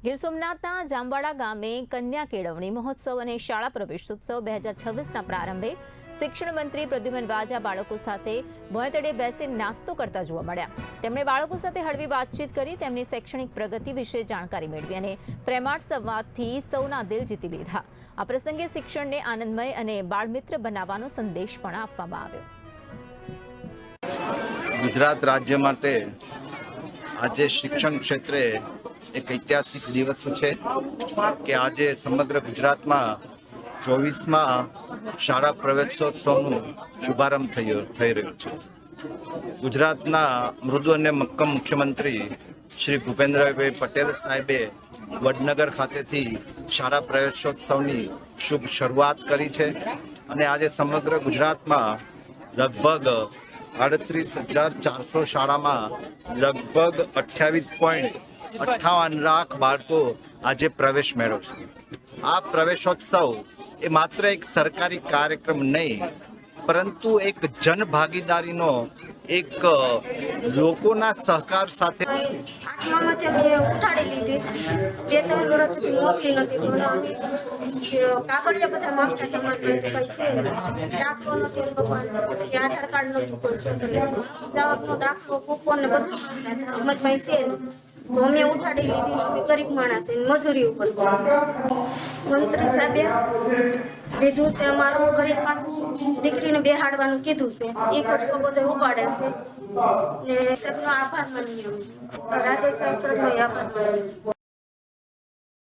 ગીર સોમનાથના જામવાડા ગામે કન્યા કેળવણી મહોત્સવ અને શાળા પ્રવેશોત્સવ 2026ના પ્રારંભે શિક્ષણ મંત્રી પ્રદ્યુમન વાજા બાળકો સાથે ભોંયતળે બેસી નાસ્તો કરતા જોવા મળ્યા। તેમણે બાળકો સાથે હળવી વાતચીત કરી તેમની શૈક્ષણિક પ્રગતિ વિશે જાણકારી મેળવી અને પ્રેમાળ સંવાદથી સૌના દિલ જીતી લીધા। આ પ્રસંગે શિક્ષણને આનંદમય અને બાળમિત્ર બનાવવાનો સંદેશ પણ આપવામાં આવ્યો। ગુજરાત રાજ્ય માટે આજે શિક્ષણ ક્ષેત્રે એક ઐતિહાસિક દિવસ છે કે આજે સમગ્ર ગુજરાતમાં 24માં શાળા પ્રવેશોત્સવનું શુભારંભ થઈ રહ્યો છે। ગુજરાતના મૃદુ અને મક્કમ મુખ્યમંત્રી શ્રી ભૂપેન્દ્રભાઈ પટેલ સાહેબે વડનગર ખાતેથી શાળા પ્રવેશોત્સવની શુભ શરૂઆત કરી છે અને આજે સમગ્ર ગુજરાતમાં લગભગ 38,400 શાળામાં લગભગ 28.58 લાખ બાળકો આજે પ્રવેશ મેળવશે। આ પ્રવેશોત્સવ એ માત્ર એક સરકારી કાર્યક્રમ નહીં, પરંતુ એક જનભાગીદારીનો એક લોકોના સહકાર સાથે આત્મામાંથી અમે ઉઠાડી લીધી। 2-3 વર્ષથી મોકલી નથી કાગળિયા બધા માંગતા તમારે કઈ છે દાખલો નથી ભગવાન કે આધાર કાર્ડ નથી કોઈ જવાબનો દાખલો કૂપન ને બધું માંગતા અમારી પાસે છે ને તો અમે ઉઠાડી લીધી। અમે ગરીબ માણસ છે, મજૂરી ઉપર છે। મંત્રી સાહેબે લીધું છે અમારું ફરી પાછું દીકરીને બેહાડવાનું કીધું છે, એ ખર્ચો બધો ઉપાડે છે ને સાહેબનો આભાર માનીએ, રાજ્ય સરકારનો આભાર માનીએ।